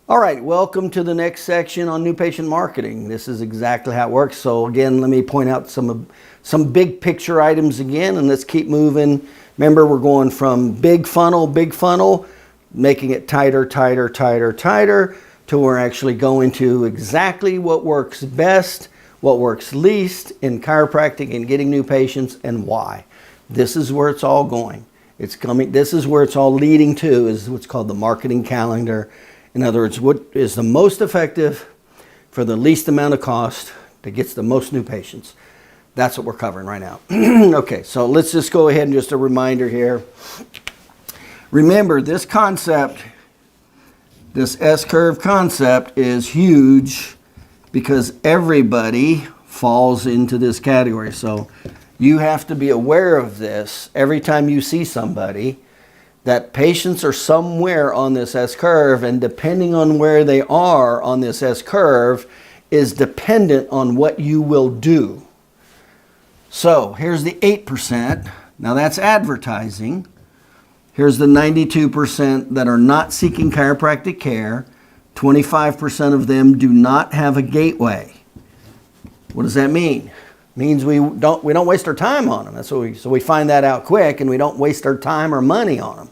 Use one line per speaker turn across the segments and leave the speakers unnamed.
All right, welcome to the next section on new patient marketing. This is exactly how it works. So again, let me point out some big picture items again, and let's keep moving. Remember, we're going from big funnel, making it tighter, till we're actually going to exactly what works best, what works least in chiropractic and getting new patients, and why. This is where it's all going. It's coming. This is where it's all leading to, is what's called the marketing calendar. In other words, what is the most effective for the least amount of cost that gets the most new patients? That's what we're covering right now. Okay, so let's just go ahead and just a reminder here. Remember, this concept, this S-curve concept is huge because everybody falls into this category. So you have to be aware of this every time you see somebody, that patients are somewhere on this S-curve, and depending on where they are on this S-curve is dependent on what you will do. So here's the 8%. Now that's advertising. Here's the 92% that are not seeking chiropractic care. 25% of them do not have a gateway. What does that mean? It means we don't waste our time on them. So we find that out quick, and we don't waste our time or money on them.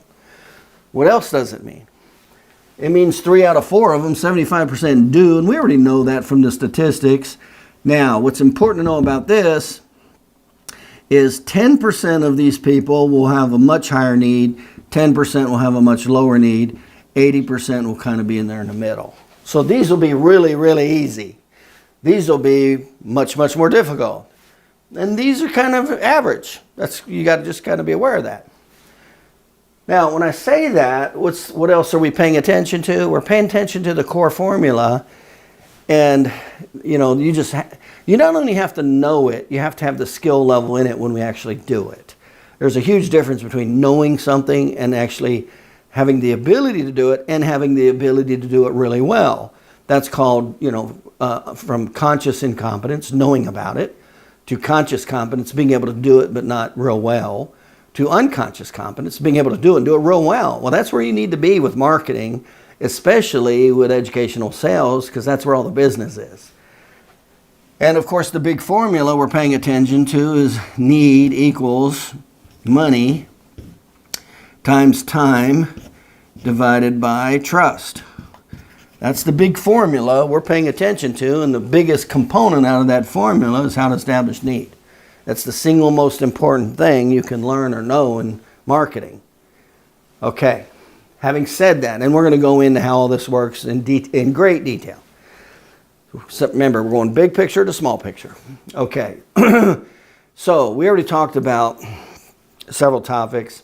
What else does it mean? It means 3 out of 4 of them, 75% do, and we already know that from the statistics. Now, what's important to know about this is 10% of these people will have a much higher need, 10% will have a much lower need, 80% will kind of be in there in the middle. So these will be really, really easy. These will be much, much more difficult. And these are kind of average. You got to just kind of be aware of that. Now, when I say that, what else are we paying attention to? We're paying attention to the core formula. And, you not only have to know it, you have to have the skill level in it when we actually do it. There's a huge difference between knowing something and actually having the ability to do it and having the ability to do it really well. That's called, from conscious incompetence, knowing about it, to conscious competence, being able to do it but not real well, to unconscious competence, being able to do it and do it real well. Well, that's where you need to be with marketing, especially with educational sales, because that's where all the business is. And of course, the big formula we're paying attention to is need equals money times time divided by trust. That's the big formula we're paying attention to, and the biggest component out of that formula is how to establish need. That's the single most important thing you can learn or know in marketing. Okay, having said that, and we're going to go into how all this works in great detail. So remember, we're going big picture to small picture. Okay, so we already talked about several topics.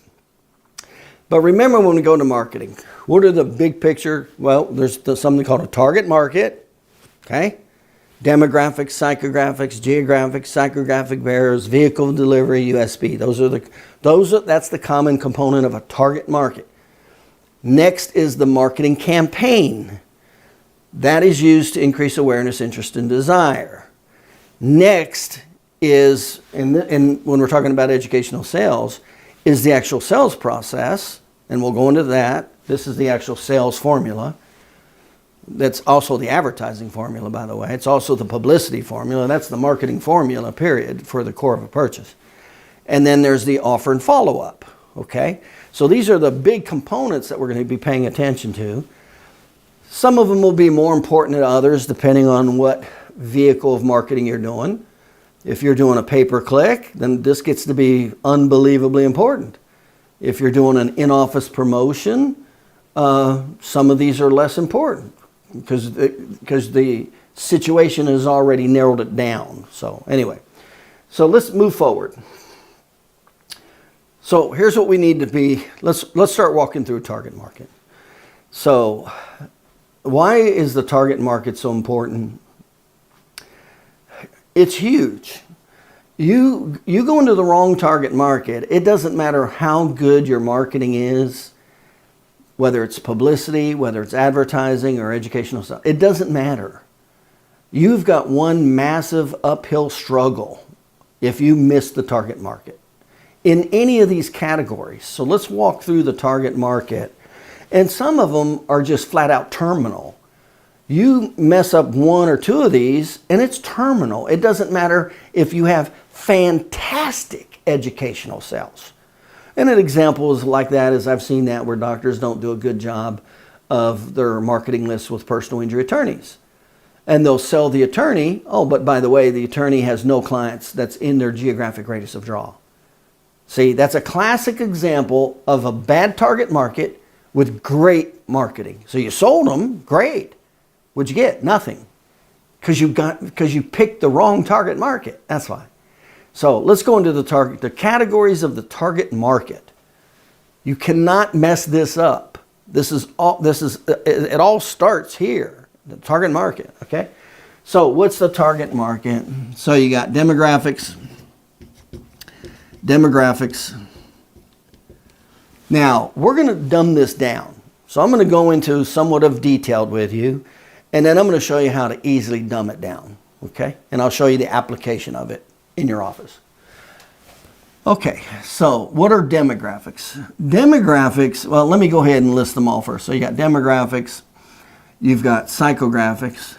But remember, when we go to marketing, what are the big picture? Well, there's something called a target market, okay? Demographics, psychographics, geographic, psychographic barriers, vehicle delivery, USB. That's the common component of a target market. Next is the marketing campaign. That is used to increase awareness, interest, and desire. Next is, when we're talking about educational sales, is the actual sales process, and we'll go into that. This is the actual sales formula. That's also the advertising formula, by the way. It's also the publicity formula. That's the marketing formula, period, for the core of a purchase. And then there's the offer and follow-up, okay? So these are the big components that we're going to be paying attention to. Some of them will be more important than others, depending on what vehicle of marketing you're doing. If you're doing a pay-per-click, then this gets to be unbelievably important. If you're doing an in-office promotion, some of these are less important because the situation has already narrowed it down. So anyway, so let's move forward. So here's what we need to be. Let's start walking through target market. So why is the target market so important? It's huge. You go into the wrong target market, it doesn't matter how good your marketing is, whether it's publicity, whether it's advertising or educational stuff, it doesn't matter. You've got one massive uphill struggle if you miss the target market in any of these categories. So let's walk through the target market. And some of them are just flat out terminal. You mess up one or two of these and it's terminal. It doesn't matter if you have fantastic educational sales. And an example is like that is I've seen that where doctors don't do a good job of their marketing lists with personal injury attorneys. And they'll sell the attorney, oh, but by the way, the attorney has no clients that's in their geographic radius of draw. See, that's a classic example of a bad target market with great marketing. So you sold them, great. What'd you get? Nothing. Because you picked the wrong target market. That's why. So let's go into the categories of the target market. You cannot mess this up. It all starts here, the target market, okay? So what's the target market? So you got demographics. Now, we're going to dumb this down. So I'm going to go into somewhat of detail with you, and then I'm going to show you how to easily dumb it down, okay? And I'll show you the application of it in your office. Okay, so what are demographics? Demographics, well, let me go ahead and list them all first. So you got demographics, you've got psychographics,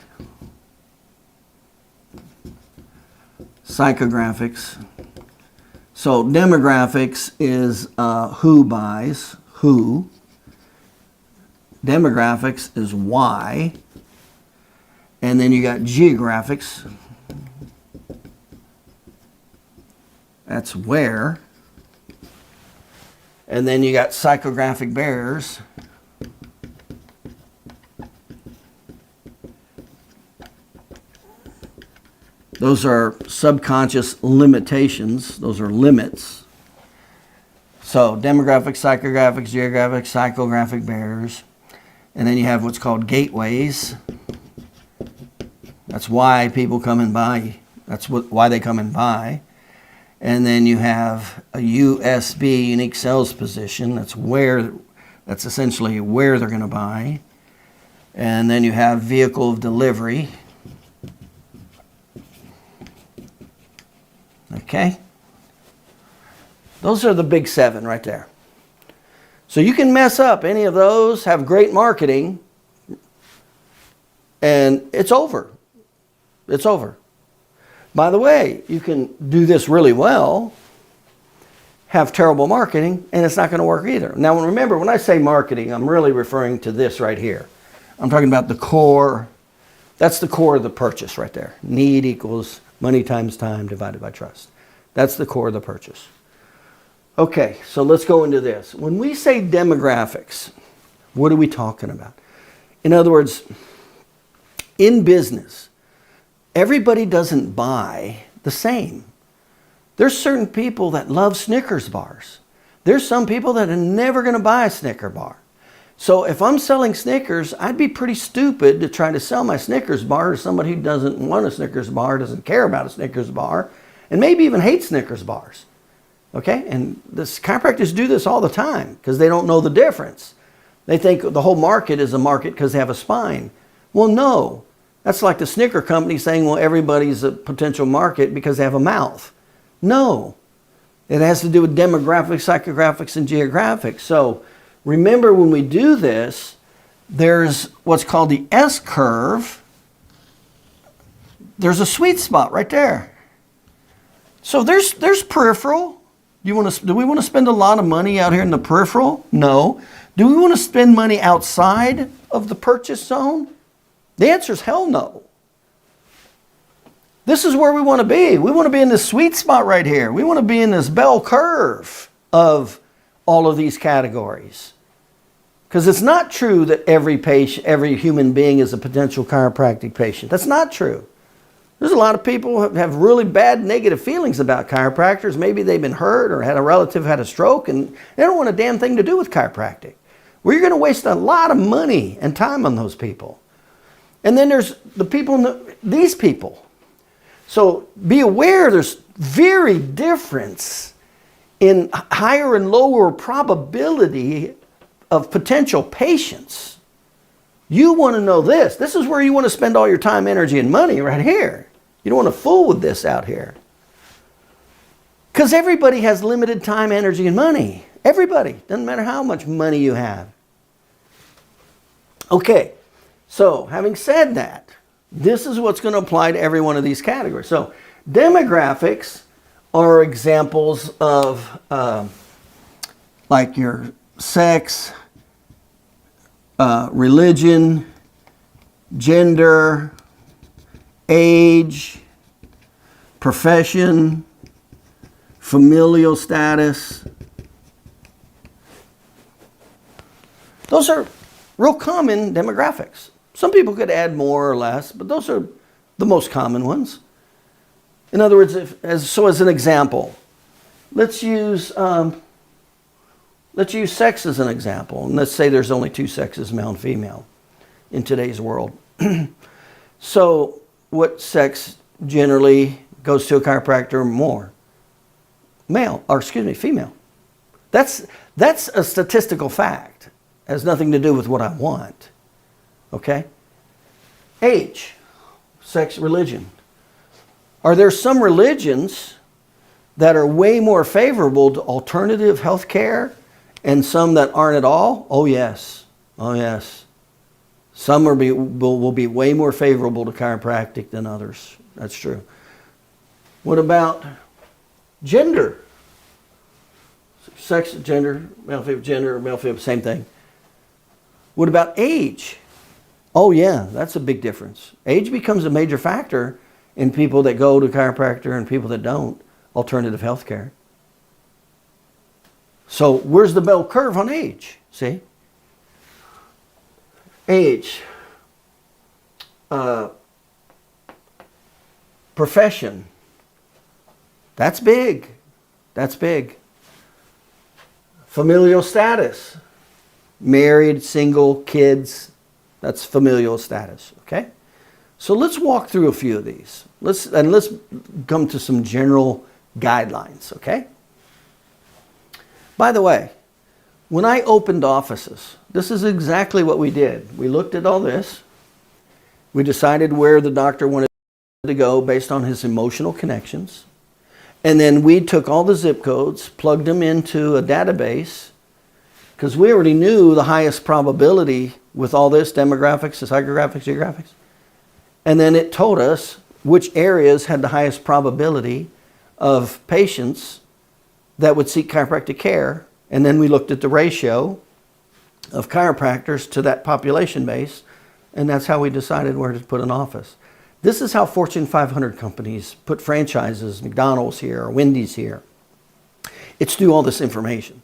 So demographics is who buys, who. Demographics is why. And then you got geographics. That's where. And then you got psychographic barriers. Those are subconscious limitations. Those are limits. So demographic, psychographic, geographic, psychographic barriers. And then you have what's called gateways. That's why people come and buy. Why they come and buy. And then you have a USB, unique sales position. That's essentially where they're going to buy. And then you have vehicle of delivery. Okay? Those are the big 7 right there. So you can mess up any of those, have great marketing, and it's over. It's over. By the way, you can do this really well, have terrible marketing, and it's not going to work either. Now remember, when I say marketing, I'm really referring to this right here. I'm talking about the core. That's the core of the purchase right there. Need equals money times time divided by trust. That's the core of the purchase. Okay, so let's go into this. When we say demographics, what are we talking about? In other words, in business, everybody doesn't buy the same. There's certain people that love Snickers bars. There's some people that are never going to buy a Snicker bar. So if I'm selling Snickers, I'd be pretty stupid to try to sell my Snickers bar to somebody who doesn't want a Snickers bar, doesn't care about a Snickers bar, and maybe even hates Snickers bars. Okay? And this chiropractors do this all the time because they don't know the difference. They think the whole market is a market because they have a spine. Well, no. That's like the Snicker company saying, well, everybody's a potential market because they have a mouth. No. It has to do with demographics, psychographics, and geographics. So remember, when we do this, there's what's called the S curve. There's a sweet spot right there. So there's peripheral. Do we want to spend a lot of money out here in the peripheral? No. Do we want to spend money outside of the purchase zone? The answer is hell no. This is where we want to be. We want to be in this sweet spot right here. We want to be in this bell curve of all of these categories. Because it's not true that every human being is a potential chiropractic patient. That's not true. There's a lot of people who have really bad negative feelings about chiropractors. Maybe they've been hurt or had a relative had a stroke and they don't want a damn thing to do with chiropractic. Well, you're going to waste a lot of money and time on those people. And then there's the people, these people. So be aware there's very difference in higher and lower probability of potential patients. You want to know this. This is where you want to spend all your time, energy, and money right here. You don't want to fool with this out here. Because everybody has limited time, energy, and money. Everybody. Doesn't matter how much money you have. Okay. So having said that, this is what's going to apply to every one of these categories. So demographics are examples of like your sex, religion, gender, age, profession, familial status. Those are real common demographics. Some people could add more or less, but those are the most common ones. In other words, as an example, let's use sex as an example. And let's say there's only two sexes, male and female, in today's world. So what sex generally goes to a chiropractor more? Female. That's a statistical fact. It has nothing to do with what I want. Okay? Age, sex, religion. Are there some religions that are way more favorable to alternative health care and some that aren't at all? Oh, yes. Oh, yes. Some will be way more favorable to chiropractic than others. That's true. What about gender? Sex, gender, male, female, same thing. What about age? Oh, yeah, that's a big difference. Age becomes a major factor in people that go to chiropractor and people that don't, alternative health care. So where's the bell curve on age? See? Age. Profession. That's big. That's big. Familial status. Married, single, kids. That's familial status. Okay? So let's walk through a few of these. Let's come to some general guidelines, okay? By the way, when I opened offices, this is exactly what we did. We looked at all this. We decided where the doctor wanted to go based on his emotional connections. And then we took all the zip codes, plugged them into a database, because we already knew the highest probability with all this, demographics, psychographics, geographics. And then it told us which areas had the highest probability of patients that would seek chiropractic care. And then we looked at the ratio of chiropractors to that population base. And that's how we decided where to put an office. This is how Fortune 500 companies put franchises, McDonald's here, or Wendy's here. It's through all this information.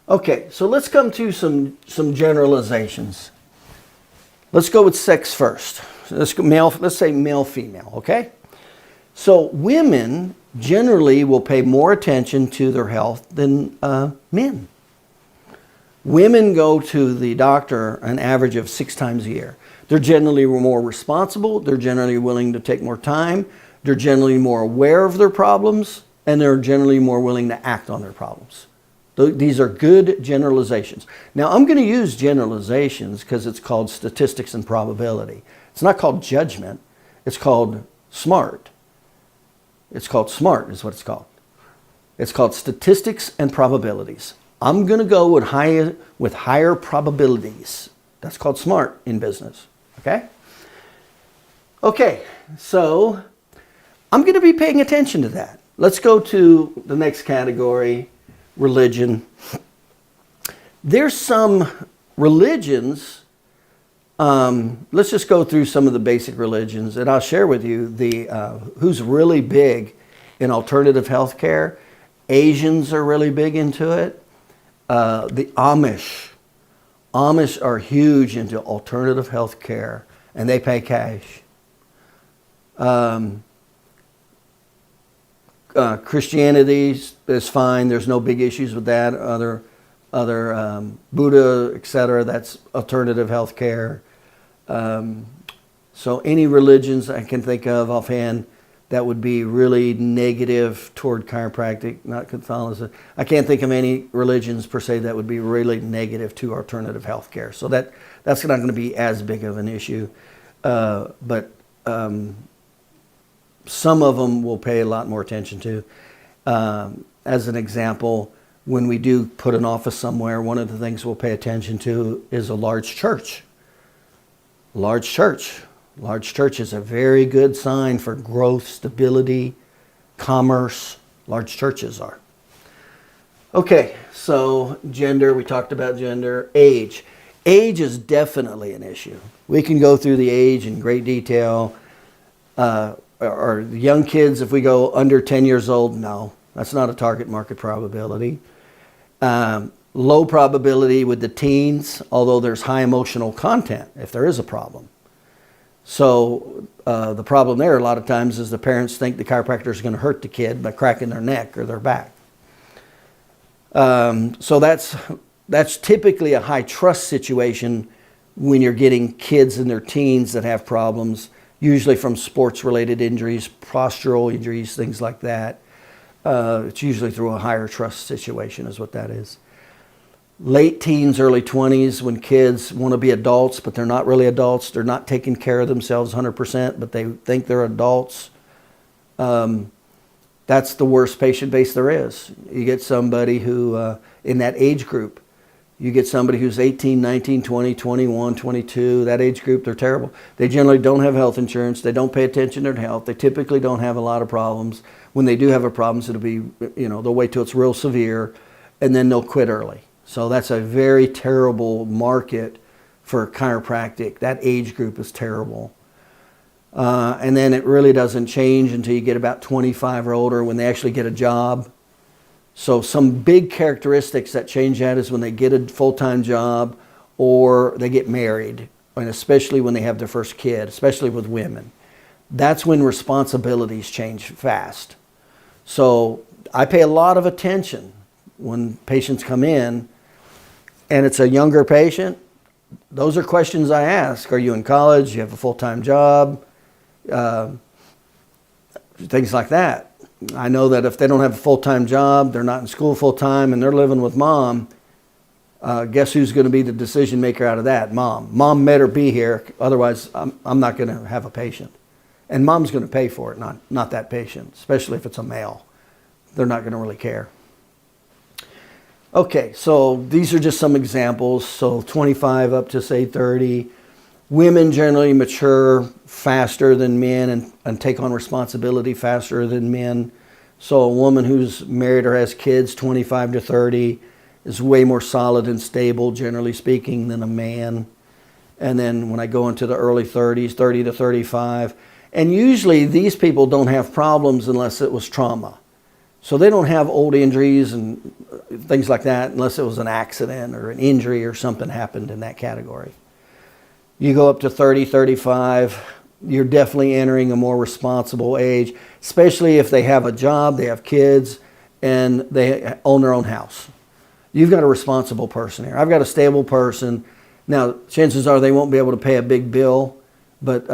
Okay, so let's come to some generalizations. Let's go with sex first. Let's say male, female, okay? So women generally will pay more attention to their health than men. Women go to the doctor an average of 6 times a year. They're generally more responsible. They're generally willing to take more time. They're generally more aware of their problems, and they're generally more willing to act on their problems. These are good generalizations. Now, I'm going to use generalizations because it's called statistics and probability. It's not called judgment. It's called SMART. It's called SMART is what it's called. It's called statistics and probabilities. I'm going to go with higher probabilities. That's called SMART in business. Okay? Okay, so I'm going to be paying attention to that. Let's go to the next category, religion. There's some religions, let's just go through some of the basic religions, and I'll share with you who's really big in alternative health care. Asians are really big into it. The Amish are huge into alternative health care, and they pay cash. Christianity is fine. There's no big issues with that. Other Buddha, etc. That's alternative health care. So any religions I can think of offhand that would be really negative toward chiropractic, not Catholicism. I can't think of any religions per se that would be really negative to alternative health care. So that's not going to be as big of an issue. But some of them will pay a lot more attention to. As an example, when we do put an office somewhere, one of the things we'll pay attention to is a large church. Large church. Large church is a very good sign for growth, stability, commerce. Large churches are. Okay, so gender, we talked about gender. Age. Age is definitely an issue. We can go through the age in great detail. Or young kids, if we go under 10 years old, no, that's not a target market probability. Low probability with the teens, although there's high emotional content if there is a problem. So the problem there a lot of times is the parents think the chiropractor is going to hurt the kid by cracking their neck or their back. So that's typically a high trust situation when you're getting kids in their teens that have problems, usually from sports-related injuries, postural injuries, things like that. It's usually through a higher trust situation is what that is. Late teens, early 20s, when kids want to be adults, but they're not really adults. They're not taking care of themselves 100%, but they think they're adults. That's the worst patient base there is. You get somebody who, in that age group, you get somebody who's 18, 19, 20, 21, 22, that age group, they're terrible. They generally don't have health insurance. They don't pay attention to their health. They typically don't have a lot of problems. When they do have a problem, it'll be, they'll wait till it's real severe, and then they'll quit early. So that's a very terrible market for chiropractic. That age group is terrible. And then it really doesn't change until you get about 25 or older when they actually get a job. So some big characteristics that change that is when they get a full-time job or they get married, and especially when they have their first kid, especially with women. That's when responsibilities change fast. So I pay a lot of attention when patients come in and it's a younger patient. Those are questions I ask. Are you in college? Do you have a full-time job? Things like that. I know that if they don't have a full-time job, they're not in school full-time, and they're living with mom, guess who's going to be the decision maker out of that? Mom. Mom better be here, otherwise I'm not going to have a patient. And mom's going to pay for it, not that patient, especially if it's a male. They're not going to really care. Okay, so these are just some examples. So 25 up to say 30. Women generally mature faster than men and take on responsibility faster than men. So a woman who's married or has kids, 25 to 30, is way more solid and stable, generally speaking, than a man. And then when I go into the early 30s, 30 to 35, and usually these people don't have problems unless it was trauma. So they don't have old injuries and things like that unless it was an accident or an injury or something happened in that category. You go up to 30, 35, you're definitely entering a more responsible age, especially if they have a job, they have kids, and they own their own house. You've got a responsible person here. I've got a stable person. Now, chances are they won't be able to pay a big bill, but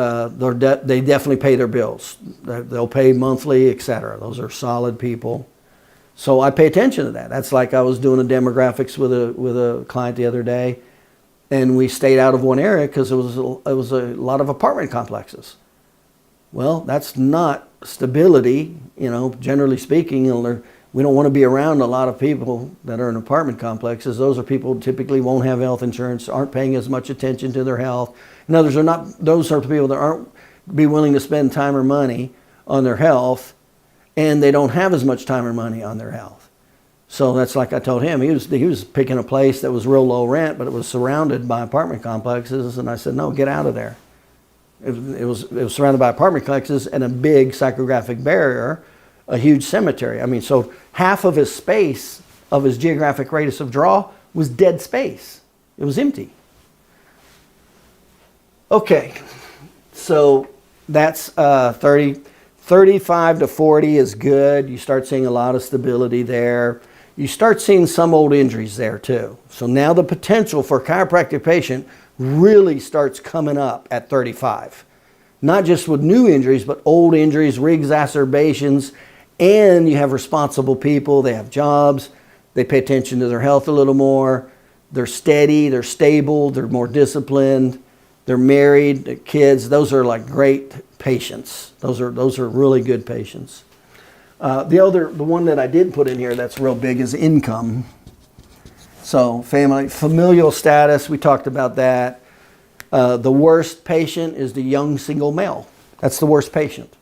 they definitely pay their bills. They'll pay monthly, etc. Those are solid people. So I pay attention to that. That's like I was doing the demographics with a client the other day, and we stayed out of one area because it was a lot of apartment complexes. Well, that's not stability, generally speaking. We don't want to be around a lot of people that are in apartment complexes. Those are people who typically won't have health insurance, aren't paying as much attention to their health. Those are the people that aren't be willing to spend time or money on their health, and they don't have as much time or money on their health. So that's like I told him. He was picking a place that was real low rent, but it was surrounded by apartment complexes, and I said, no, get out of there. It was surrounded by apartment complexes and a big psychographic barrier, a huge cemetery. So half of his space, of his geographic radius of draw, was dead space. It was empty. Okay, so that's 30. 35 to 40 is good. You start seeing a lot of stability there. You start seeing some old injuries there too. So now the potential for a chiropractic patient really starts coming up at 35. Not just with new injuries, but old injuries, re-exacerbations, and you have responsible people. They have jobs. They pay attention to their health a little more. They're steady, they're stable, they're more disciplined. They're married, they're kids. Those are like great patients. Those are really good patients. The one that I did put in here that's real big is income. So familial status, we talked about that. The worst patient is the young single male. That's the worst patient.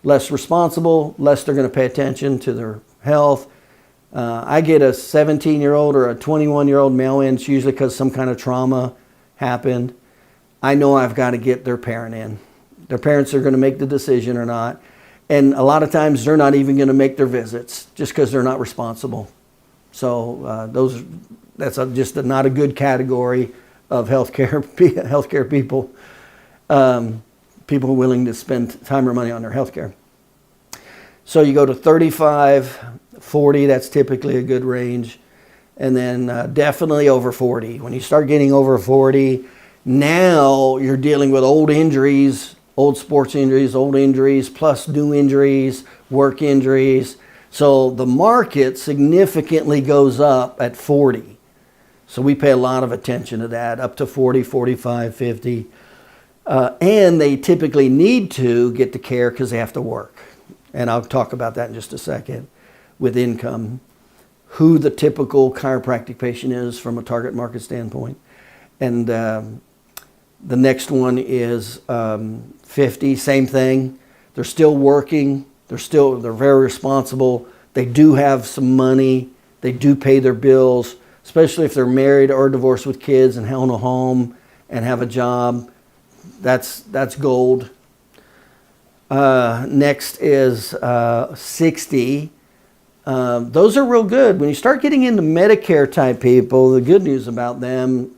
Less responsible, less they're going to pay attention to their health. I get a 17-year-old or a 21-year-old male in, it's usually because some kind of trauma happened. I know I've got to get their parent in. Their parents are going to make the decision or not. And a lot of times they're not even going to make their visits just because they're not responsible. So that's just not a good category of healthcare people. People willing to spend time or money on their healthcare. So you go to 35, 40, that's typically a good range. And then definitely over 40. When you start getting over 40, now you're dealing with old injuries, old sports injuries, old injuries, plus new injuries, work injuries. So the market significantly goes up at 40. So we pay a lot of attention to that, up to 40, 45, 50. And they typically need to get the care because they have to work. And I'll talk about that in just a second with income, who the typical chiropractic patient is from a target market standpoint. And the next one is 50, same thing. They're still working. They're very responsible. They do have some money. They do pay their bills, especially if they're married or divorced with kids and own a home and have a job. That's gold. Next is 60. Those are real good. When you start getting into Medicare type people, the good news about them,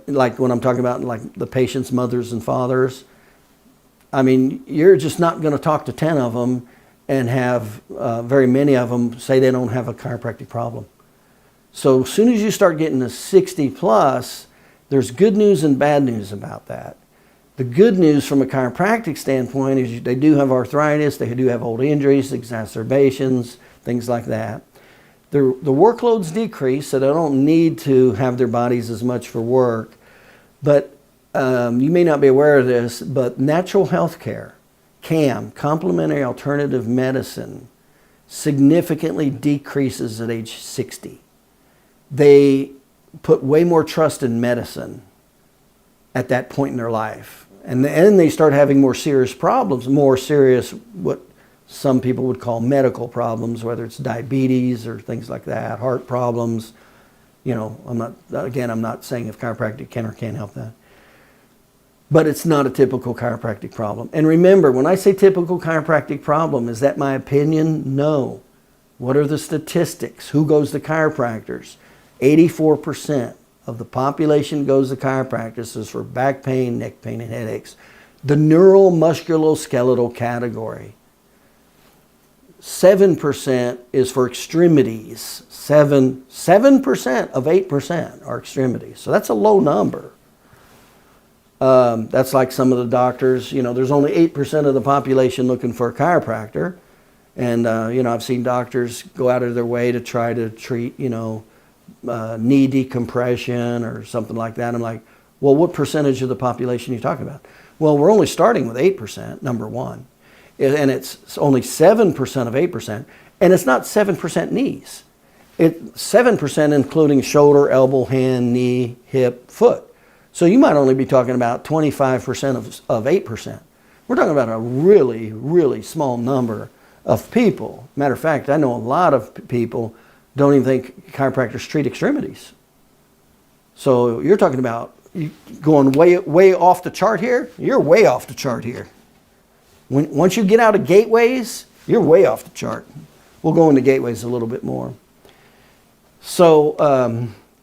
like when I'm talking about like the patient's mothers and fathers, I mean, you're just not going to talk to 10 of them and have very many of them say they don't have a chiropractic problem. So as soon as you start getting to 60 plus, there's good news and bad news about that. The good news from a chiropractic standpoint is they do have arthritis, they do have old injuries, exacerbations, things like that. The workloads decrease, so they don't need to have their bodies as much for work. But you may not be aware of this, but natural health care, CAM, complementary alternative medicine, significantly decreases at age 60. They put way more trust in medicine at that point in their life. And then they start having more serious problems, more serious, what some people would call medical problems, whether it's diabetes or things like that, heart problems. You know, I'm not saying if chiropractic can or can't help that. But it's not a typical chiropractic problem. And remember, when I say typical chiropractic problem, is that my opinion? No. What are the statistics? Who goes to chiropractors? 84% of the population goes to chiropractors for back pain, neck pain, and headaches. The neuromusculoskeletal category. 7% is for extremities. 7% of 8% are extremities. So that's a low number. That's like some of the doctors, you know, there's only 8% of the population looking for a chiropractor. And, you know, I've seen doctors go out of their way to try to treat, you know, knee decompression or something like that. I'm like, well, what percentage of the population are you talking about? Well, we're only starting with 8%, number one. And it's only 7% of 8%. And it's not 7% knees. It's 7% including shoulder, elbow, hand, knee, hip, foot. So you might only be talking about 25% of 8%. We're talking about a really, really small number of people. Matter of fact, I know a lot of people don't even think chiropractors treat extremities. So you're talking about going way off the chart here. You're way off the chart here. Once you get out of gateways, you're way off the chart. We'll go into gateways a little bit more. So,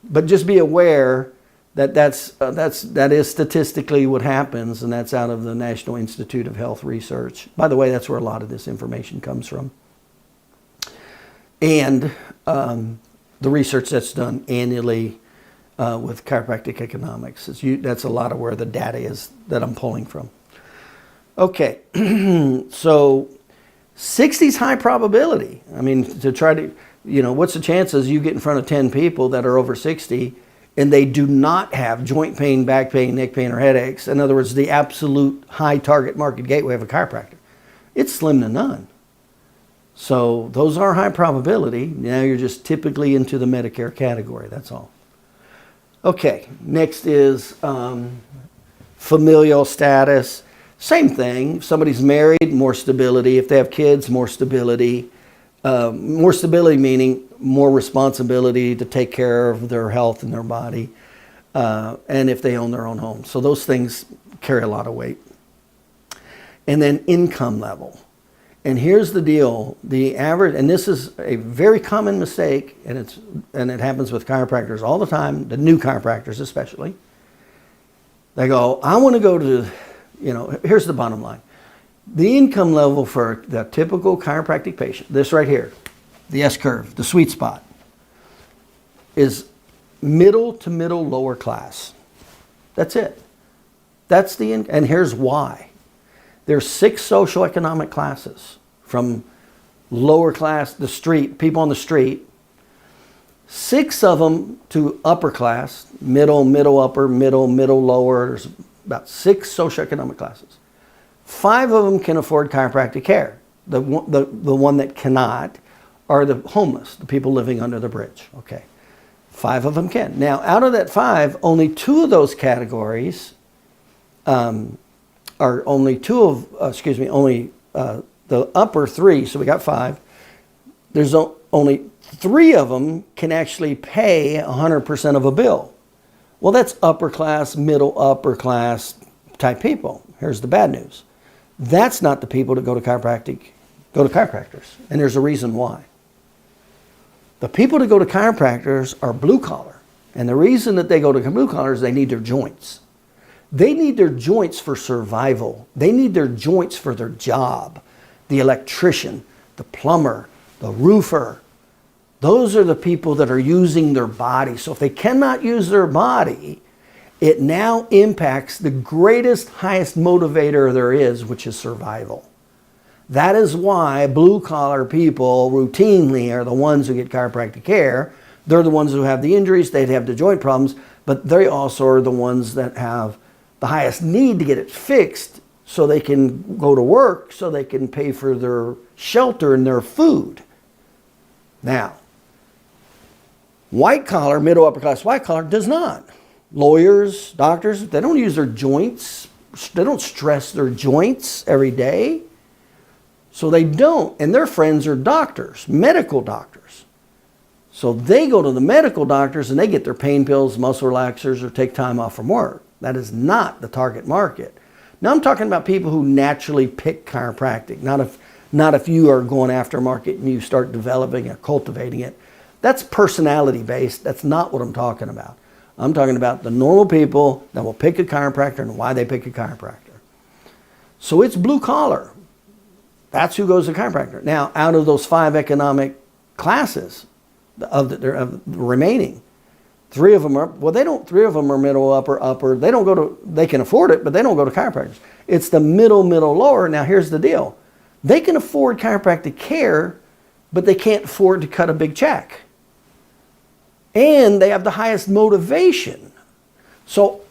but just be aware that that is statistically what happens, and that's out of the National Institute of Health Research. By the way, that's where a lot of this information comes from. And the research that's done annually with chiropractic economics. That's a lot of where the data is that I'm pulling from. Okay, so 60 is high probability. I mean, to try to, you know, what's the chances you get in front of 10 people that are over 60 and they do not have joint pain, back pain, neck pain, or headaches? In other words, the absolute high target market gateway of a chiropractor. It's slim to none. So those are high probability. Now you're just typically into the Medicare category, that's all. Okay, next is familial status, same thing. If somebody's married, more stability. If they have kids, more stability. More stability meaning more responsibility to take care of their health and their body. And if they own their own home. So those things carry a lot of weight. And then income level. And here's the deal, the average, and this is a very common mistake, and it happens with chiropractors all the time, the new chiropractors especially. They go, I want to go to, here's the bottom line. The income level for the typical chiropractic patient, this right here, the S-curve, the sweet spot, is middle to middle lower class. That's it. That's and here's why. There's 6 socioeconomic classes, from lower class, the street, people on the street, 6 of them to upper class, middle upper, middle lower. There's about 6 socioeconomic classes. 5 of them can afford chiropractic care. The one that cannot are the homeless, the people living under the bridge. Okay, 5 of them can. Now, out of that 5, only 2 of those categories are only the upper 3, so we got 5. There's only 3 of them can actually pay 100% of a bill. Well, that's upper class, middle upper class type people. Here's the bad news. That's not the people that go to chiropractors. And there's a reason why. The people that go to chiropractors are blue collar. And the reason that they go to blue collar is they need their joints. They need their joints for survival. They need their joints for their job. The electrician, the plumber, the roofer. Those are the people that are using their body. So if they cannot use their body, it now impacts the greatest, highest motivator there is, which is survival. That is why blue-collar people routinely are the ones who get chiropractic care. They're the ones who have the injuries, they have the joint problems, but they also are the ones that have the highest need to get it fixed so they can go to work, so they can pay for their shelter and their food. Now, white collar, middle upper class white collar does not. Lawyers, doctors, they don't use their joints. They don't stress their joints every day. So they don't. And their friends are doctors, medical doctors. So they go to the medical doctors and they get their pain pills, muscle relaxers, or take time off from work. That is not the target market. Now I'm talking about people who naturally pick chiropractic, not if you are going after market and you start developing or cultivating it. That's personality based. That's not what I'm talking about. I'm talking about the normal people that will pick a chiropractor and why they pick a chiropractor. So it's blue collar. That's who goes to chiropractor. Now, out of those 5 economic classes of the remaining, 3 of them are, well, they don't, 3 of them are middle, upper. They don't go to, they can afford it, but they don't go to chiropractors. It's the middle, lower. Now, here's the deal. They can afford chiropractic care, but they can't afford to cut a big check. And they have the highest motivation. So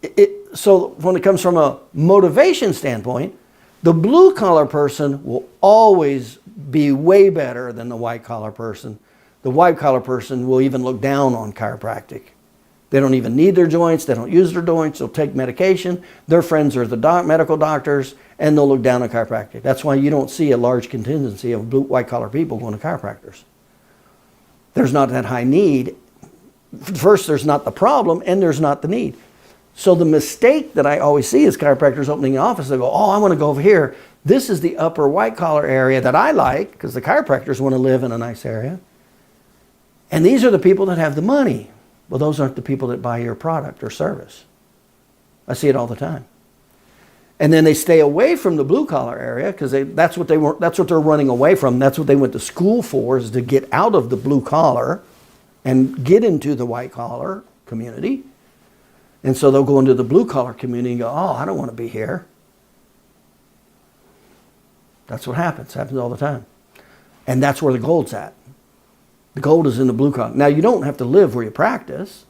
when it comes from a motivation standpoint, the blue collar person will always be way better than the white collar person. The white collar person will even look down on chiropractic. They don't even need their joints. They don't use their joints. They'll take medication. Their friends are the medical doctors, and they'll look down on chiropractic. That's why you don't see a large contingency of white collar people going to chiropractors. There's not that high need. First, there's not the problem, and there's not the need. So the mistake that I always see is chiropractors opening an office. They go, oh, I want to go over here. This is the upper white collar area that I like, because the chiropractors want to live in a nice area. And these are the people that have the money. Well, those aren't the people that buy your product or service. I see it all the time. And then they stay away from the blue collar area because that's what they're running away from. That's what they went to school for, is to get out of the blue collar and get into the white collar community. And so they'll go into the blue collar community and go, oh, I don't want to be here. That's what happens. It happens all the time. And that's where the gold's at. The gold is in the blue collar. Now, you don't have to live where you practice.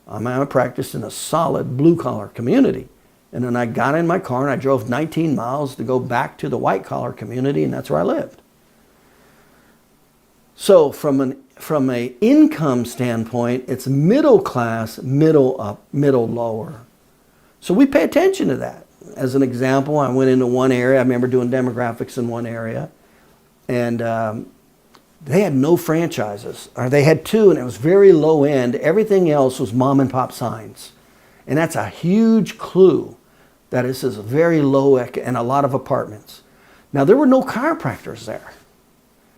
I practiced in a solid blue collar community. And then I got in my car and I drove 19 miles to go back to the white collar community, and that's where I lived. So from an income standpoint, it's middle class, middle up, middle lower. So we pay attention to that. As an example, I went into one area. I remember doing demographics in one area, and they had no franchises. Or they had two, and it was very low end. Everything else was mom and pop signs. And that's a huge clue that this is very low and a lot of apartments. Now, there were no chiropractors there.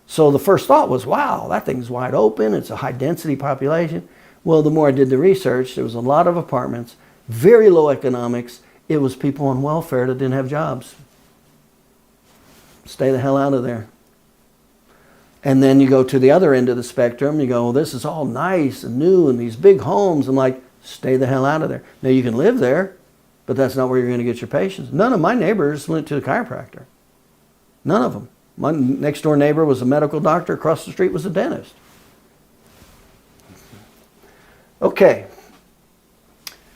So the first thought was, wow, that thing's wide open. It's a high density population. Well, the more I did the research, there was a lot of apartments, very low economics. It was people on welfare that didn't have jobs. Stay the hell out of there. And then you go to the other end of the spectrum. You go, well, this is all nice and new and these big homes. I'm like, stay the hell out of there. Now, you can live there, but that's not where you're going to get your patients. None of my neighbors went to the chiropractor. None of them. My next door neighbor was a medical doctor. Across the street was a dentist. Okay.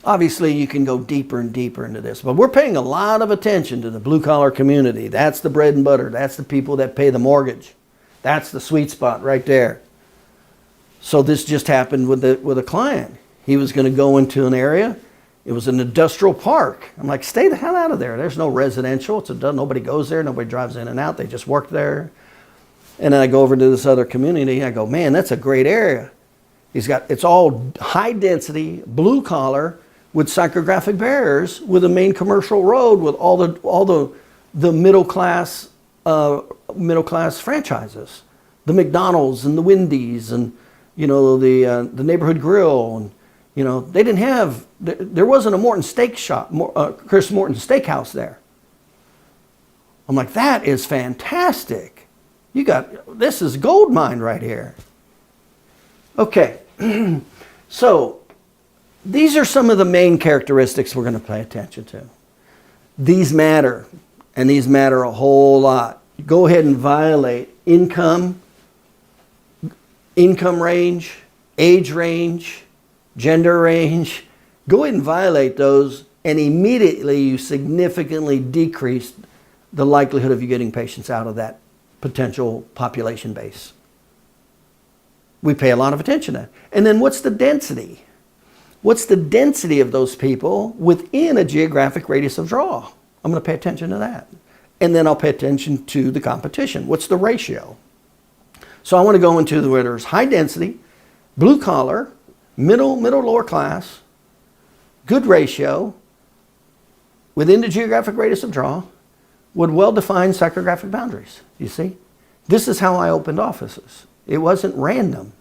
Obviously, you can go deeper and deeper into this, but we're paying a lot of attention to the blue-collar community. That's the bread and butter. That's the people that pay the mortgage. That's the sweet spot right there. So this just happened with a client. He was going to go into an area. It was an industrial park. I'm like, stay the hell out of there. There's no residential. Nobody goes there. Nobody drives in and out. They just work there. And then I go over to this other community. I go, man, that's a great area. It's all high density, blue collar, with psychographic barriers, with a main commercial road, with all the middle class franchises, the McDonald's and the Wendy's, and the neighborhood grill, and they didn't have. There wasn't a Morton steak shop, Chris Morton Steakhouse there. I'm like, that is fantastic. This is gold mine right here. Okay, so these are some of the main characteristics we're going to pay attention to. These matter, and these matter a whole lot. Go ahead and violate income range, age range, gender range. Go ahead and violate those, and immediately you significantly decrease the likelihood of you getting patients out of that potential population base. We pay a lot of attention to that. And then what's the density? What's the density of those people within a geographic radius of draw? I'm going to pay attention to that. And then I'll pay attention to the competition. What's the ratio? So I want to go into where there's high density, blue collar, middle lower class, good ratio, within the geographic radius of draw, with well-defined psychographic boundaries. You see? This is how I opened offices. It wasn't random.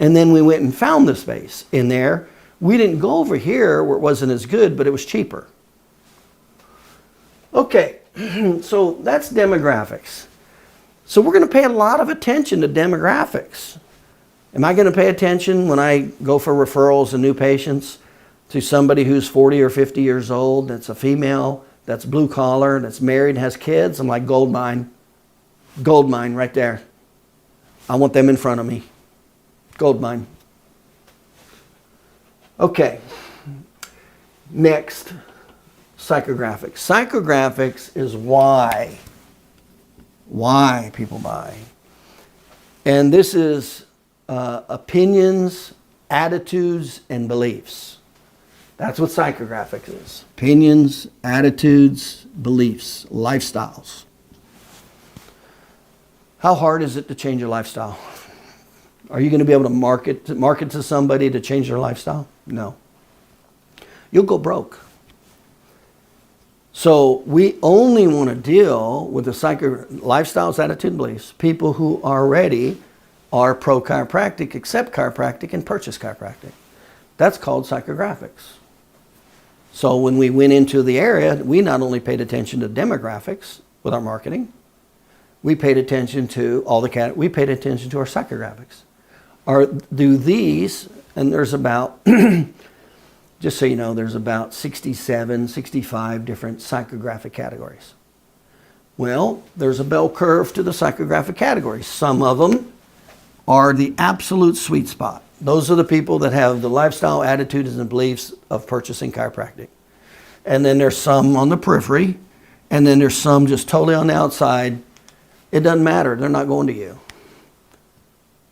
And then we went and found the space in there. We didn't go over here where it wasn't as good, but it was cheaper. Okay, so that's demographics. So we're going to pay a lot of attention to demographics. Am I going to pay attention when I go for referrals and new patients to somebody who's 40 or 50 years old, that's a female, that's blue collar, that's married, has kids? I'm like, gold mine right there. I want them in front of me. Gold mine. Okay. Next, psychographics. Psychographics is why people buy. And this is opinions, attitudes, and beliefs. That's what psychographics is. Opinions, attitudes, beliefs, lifestyles. How hard is it to change your lifestyle? Are you going to be able to market to somebody to change their lifestyle? No. You'll go broke. So we only want to deal with the lifestyles, attitude, beliefs, people who already are pro-chiropractic, accept chiropractic, and purchase chiropractic. That's called psychographics. So when we went into the area, we not only paid attention to demographics with our marketing, we paid attention to we paid attention to our psychographics. Do these, and there's about, just so you know, there's about 67, 65 different psychographic categories. Well, there's a bell curve to the psychographic categories. Some of them are the absolute sweet spot. Those are the people that have the lifestyle, attitudes, and beliefs of purchasing chiropractic. And then there's some on the periphery, and then there's some just totally on the outside. It doesn't matter. They're not going to you.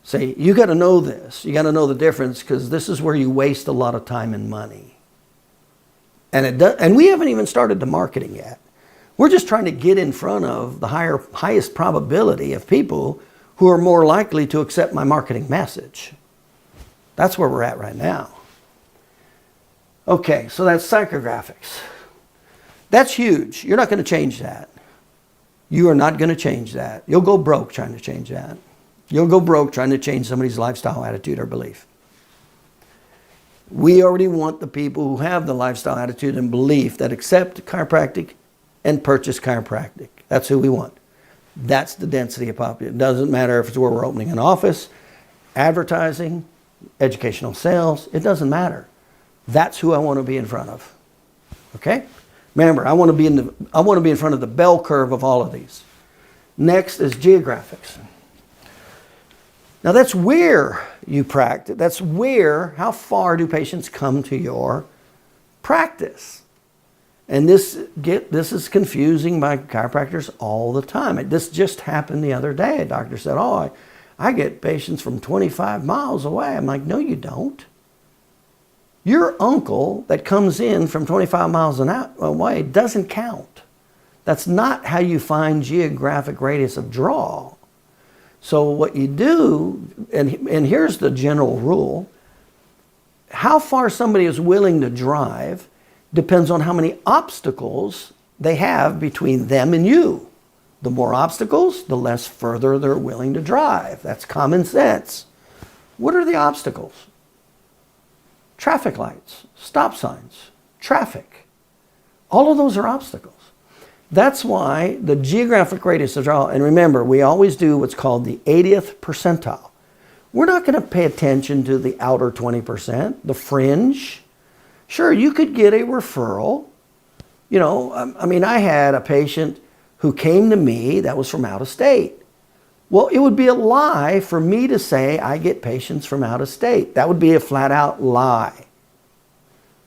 See, you got to know this. You got to know the difference, because this is where you waste a lot of time and money. And we haven't even started the marketing yet. We're just trying to get in front of the highest probability of people who are more likely to accept my marketing message. That's where we're at right now. Okay, so that's psychographics. That's huge. You're not going to change that. You are not going to change that. You'll go broke trying to change that. You'll go broke trying to change somebody's lifestyle, attitude, or belief. We already want the people who have the lifestyle, attitude, and belief that accept chiropractic and purchase chiropractic. That's who we want. That's the density of population. It doesn't matter if it's where we're opening an office, advertising, educational sales. It doesn't matter. That's who I want to be in front of. Okay? Remember, I want to be in front of the bell curve of all of these. Next is geographics. Now that's where you practice. That's where, how far do patients come to your practice? And this is confusing by chiropractors all the time. This just happened the other day. A doctor said, oh, I get patients from 25 miles away. I'm like, no, you don't. Your uncle that comes in from 25 miles away doesn't count. That's not how you find geographic radius of draw. So what you do, and here's the general rule, how far somebody is willing to drive depends on how many obstacles they have between them and you. The more obstacles, the less further they're willing to drive. That's common sense. What are the obstacles? Traffic lights, stop signs, traffic. All of those are obstacles. That's why the geographic radius of draw, and remember, we always do what's called the 80th percentile. We're not going to pay attention to the outer 20%, the fringe. Sure, you could get a referral. You know, I mean, I had a patient who came to me that was from out of state. Well, it would be a lie for me to say I get patients from out of state. That would be a flat out lie.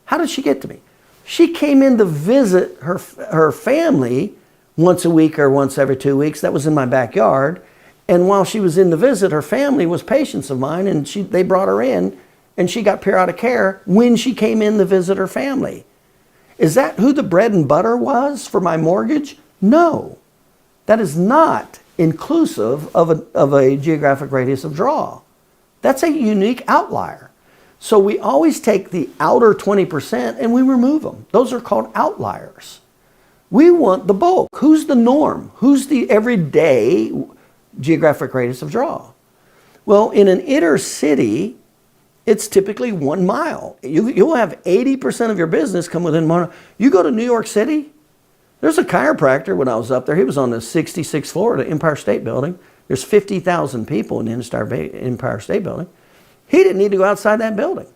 How did she get to me? She came in to visit her family once a week or once every 2 weeks. That was in my backyard. And while she was in the visit, her family was patients of mine, and they brought her in, and she got periodic care when she came in to visit her family. Is that who the bread and butter was for my mortgage? No. That is not inclusive of a geographic radius of draw. That's a unique outlier. So we always take the outer 20% and we remove them. Those are called outliers. We want the bulk. Who's the norm? Who's the everyday geographic radius of draw? Well, in an inner city, it's typically 1 mile. You'll have 80% of your business come within 1 mile. You go to New York City, there's a chiropractor when I was up there. He was on the 66th floor of the Empire State Building. There's 50,000 people in the Empire State Building. He didn't need to go outside that building.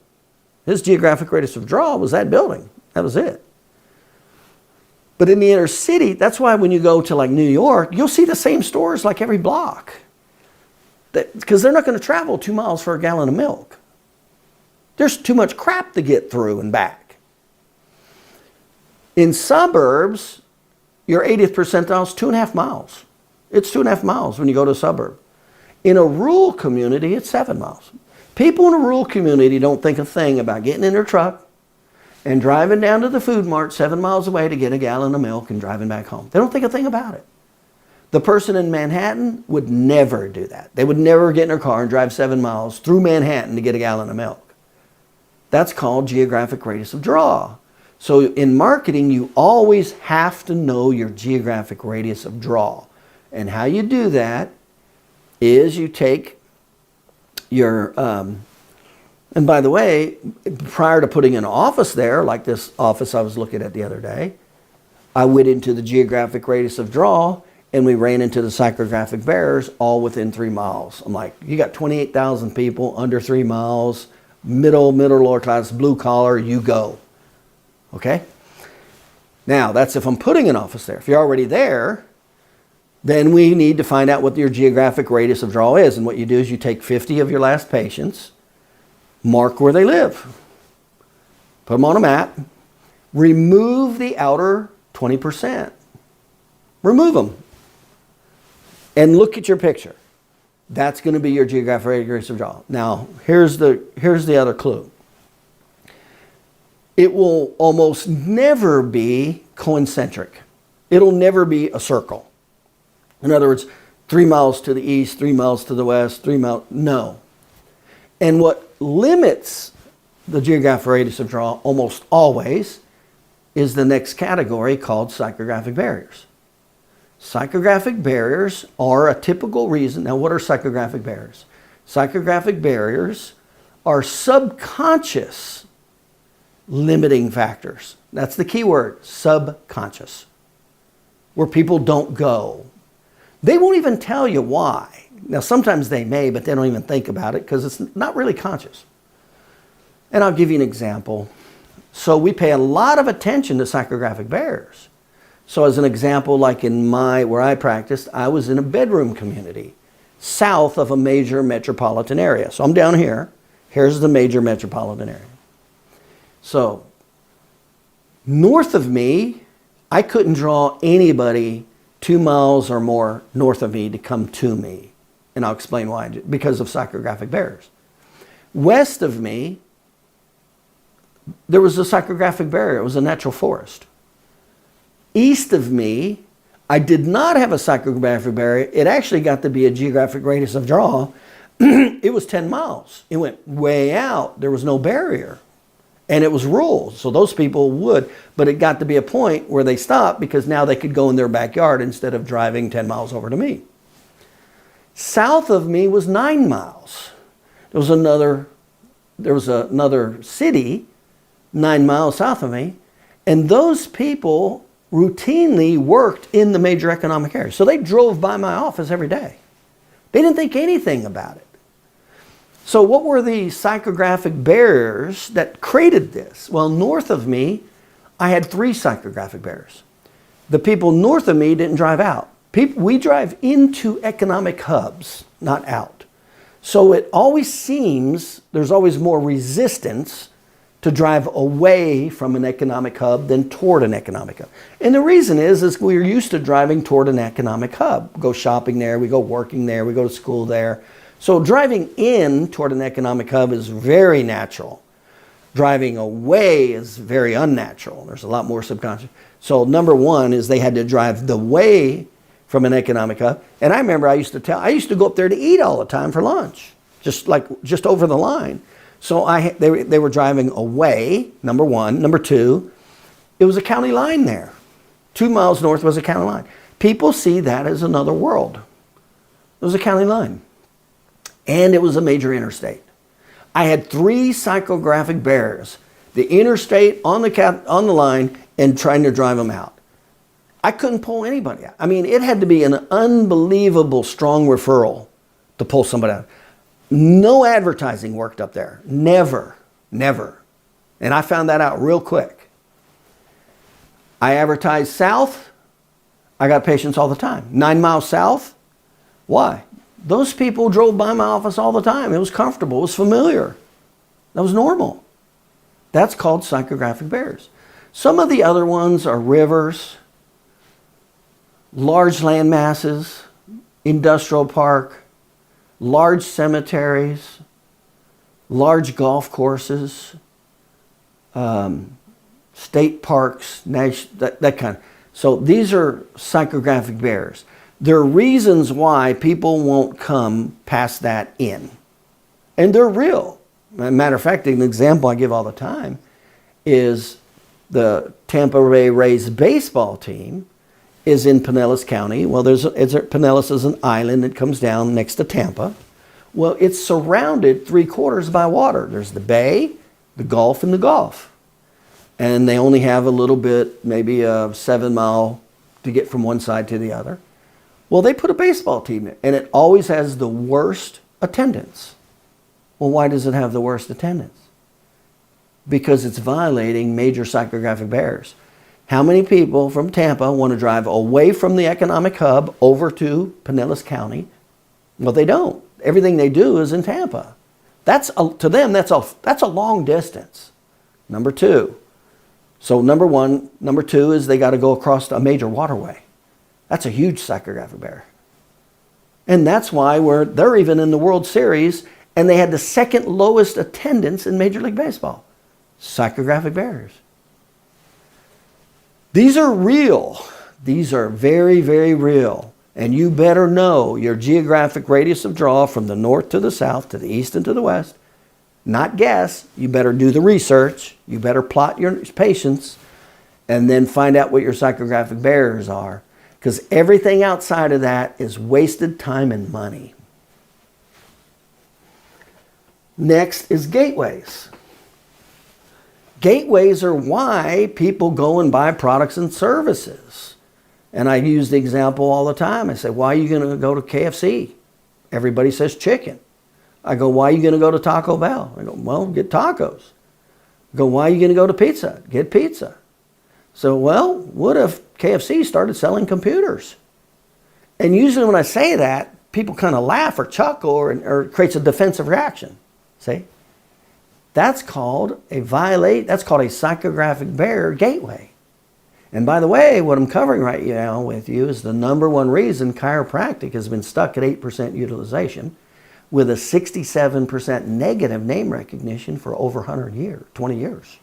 His geographic radius of draw was that building. That was it. But in the inner city, that's why when you go to like New York, you'll see the same stores like every block. Because they're not going to travel 2 miles for a gallon of milk. There's too much crap to get through and back. In suburbs, your 80th percentile is 2.5 miles. It's 2.5 miles when you go to a suburb. In a rural community, it's 7 miles. People in a rural community don't think a thing about getting in their truck and driving down to the food mart 7 miles away to get a gallon of milk and driving back home. They don't think a thing about it. The person in Manhattan would never do that. They would never get in their car and drive 7 miles through Manhattan to get a gallon of milk. That's called geographic radius of draw. So in marketing, you always have to know your geographic radius of draw. And how you do that is you take your, and by the way, prior to putting an office there, like this office I was looking at the other day, I went into the geographic radius of draw and we ran into the psychographic barriers all within 3 miles. I'm like, you got 28,000 people under 3 miles, middle, lower class, blue collar, you go. Okay? Now, that's if I'm putting an office there. If you're already there, then we need to find out what your geographic radius of draw is. And what you do is you take 50 of your last patients, mark where they live, put them on a map, remove the outer 20%. Remove them. And look at your picture. That's going to be your geographic radius of draw. Now, here's the other clue. it will almost never be concentric. It'll never be a circle. In other words, 3 miles to the east, 3 miles to the west, 3 miles, no. And what limits the geographic radius of draw almost always is the next category called psychographic barriers. Psychographic barriers are a typical reason. Now, what are psychographic barriers? Psychographic barriers are subconscious limiting factors. That's the key word, subconscious, where people don't go. They won't even tell you why. Now, sometimes they may, but they don't even think about it because it's not really conscious. And I'll give you an example. So we pay a lot of attention to psychographic barriers. So as an example, like where I practiced, I was in a bedroom community south of a major metropolitan area. So I'm down here. Here's the major metropolitan area. So north of me, I couldn't draw anybody 2 miles or more north of me to come to me. And I'll explain why, because of psychographic barriers. West of me, there was a psychographic barrier. It was a natural forest. East of me, I did not have a psychographic barrier. It actually got to be a geographic radius of draw. It was 10 miles. It went way out. There was no barrier. And it was rural, so those people would. But it got to be a point where they stopped because now they could go in their backyard instead of driving 10 miles over to me. South of me was 9 miles. There was another city 9 miles south of me, and those people routinely worked in the major economic area. So they drove by my office every day. They didn't think anything about it. So what were the psychographic barriers that created this? Well, north of me, I had 3 psychographic barriers. The people north of me didn't drive out. We drive into economic hubs, not out. So it always seems there's always more resistance to drive away from an economic hub than toward an economic hub. And the reason is we're used to driving toward an economic hub. We go shopping there, we go working there, we go to school there. So driving in toward an economic hub is very natural. Driving away is very unnatural. There's a lot more subconscious. So number one is they had to drive the way from an economic hub. And I remember I used to go up there to eat all the time for lunch, just over the line. So they were driving away, number one. Number two, it was a county line there. 2 miles north was a county line. People see that as another world. It was a county line. And it was a major interstate. I had 3 psychographic barriers. The interstate, on the line, and trying to drive them out. I couldn't pull anybody out. I mean, it had to be an unbelievable strong referral to pull somebody out. No advertising worked up there. Never. And I found that out real quick. I advertised south. I got patients all the time. 9 miles south. Why? Those people drove by my office all the time. It was comfortable. It was familiar. That was normal. That's called psychographic barriers. Some of the other ones are rivers, large land masses, industrial park, large cemeteries, large golf courses, state parks, that kind of. So these are psychographic barriers. There are reasons why people won't come past that in. And they're real. As a matter of fact, an example I give all the time is the Tampa Bay Rays baseball team is in Pinellas County. Well, Pinellas is an island that comes down next to Tampa. Well, it's surrounded 3/4 by water. There's the bay, the Gulf, and the Gulf. And they only have a little bit, maybe a 7 mile to get from one side to the other. Well, they put a baseball team in, and it always has the worst attendance. Well, why does it have the worst attendance? Because it's violating major psychographic barriers. How many people from Tampa want to drive away from the economic hub over to Pinellas County? Well, they don't. Everything they do is in Tampa. To them, that's a long distance. Number two. So number one. Number two is they got to go across a major waterway. That's a huge psychographic barrier. And that's why they're even in the World Series, and they had the second lowest attendance in Major League Baseball. Psychographic barriers. These are real. These are very, very real. And you better know your geographic radius of draw from the north to the south, to the east and to the west. Not guess. You better do the research. You better plot your patients and then find out what your psychographic barriers are. Because everything outside of that is wasted time and money. Next is gateways. Gateways are why people go and buy products and services. And I use the example all the time. I say, why are you going to go to KFC? Everybody says chicken. I go, why are you going to go to Taco Bell? I go, well, get tacos. I go, why are you going to go to pizza? Get pizza. So, well, what if KFC started selling computers? And usually when I say that, people kind of laugh or chuckle or it creates a defensive reaction. See? That's called a psychographic barrier gateway. And by the way, what I'm covering right now with you is the number one reason chiropractic has been stuck at 8% utilization with a 67% negative name recognition for over 20 years.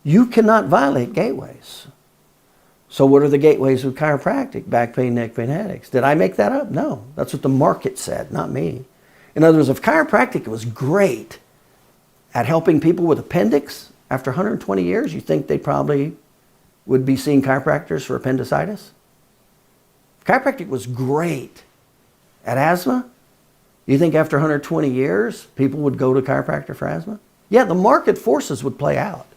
You cannot violate gateways. So what are the gateways with chiropractic? Back pain, neck pain, headaches. Did I make that up? No. That's what the market said, not me. In other words, if chiropractic was great at helping people with appendix after 120 years, you think they probably would be seeing chiropractors for appendicitis? If chiropractic was great at asthma, you think after 120 years, people would go to chiropractor for asthma? Yeah, the market forces would play out.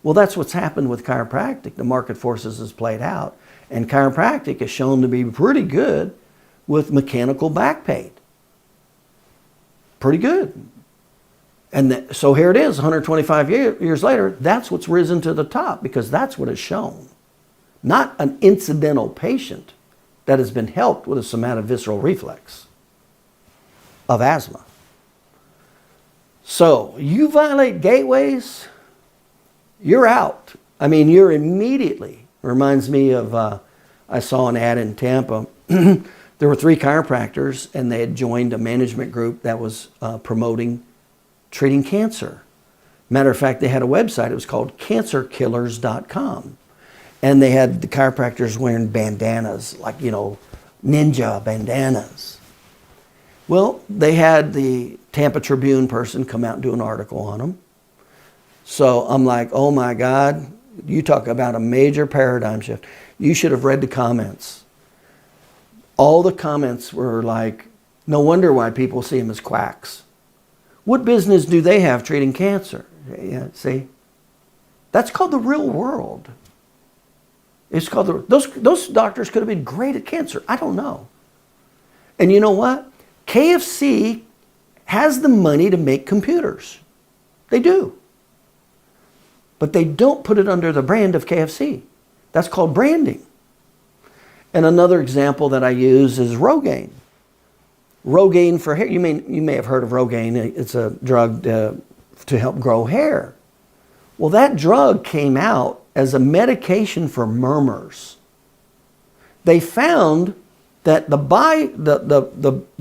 Well, that's what's happened with chiropractic. The market forces has played out. And chiropractic is shown to be pretty good with mechanical back pain. Pretty good. And so here it is, 125 years later, that's what's risen to the top because that's what is shown. Not an incidental patient that has been helped with a somatovisceral reflex of asthma. So you violate gateways, you're out. I mean, you're immediately, reminds me of, I saw an ad in Tampa. There were 3 chiropractors and they had joined a management group that was promoting treating cancer. Matter of fact, they had a website. It was called cancerkillers.com. And they had the chiropractors wearing bandanas, like, ninja bandanas. Well, they had the Tampa Tribune person come out and do an article on them. So I'm like, oh my God, you talk about a major paradigm shift. You should have read the comments. All the comments were like, no wonder why people see them as quacks. What business do they have treating cancer? Yeah, see? That's called the real world. It's called those doctors could have been great at cancer. I don't know. And you know what? KFC has the money to make computers. They do. But they don't put it under the brand of KFC. That's called branding. And another example that I use is Rogaine. Rogaine for hair. You may have heard of Rogaine. It's a drug to help grow hair. Well, that drug came out as a medication for murmurs. They found that the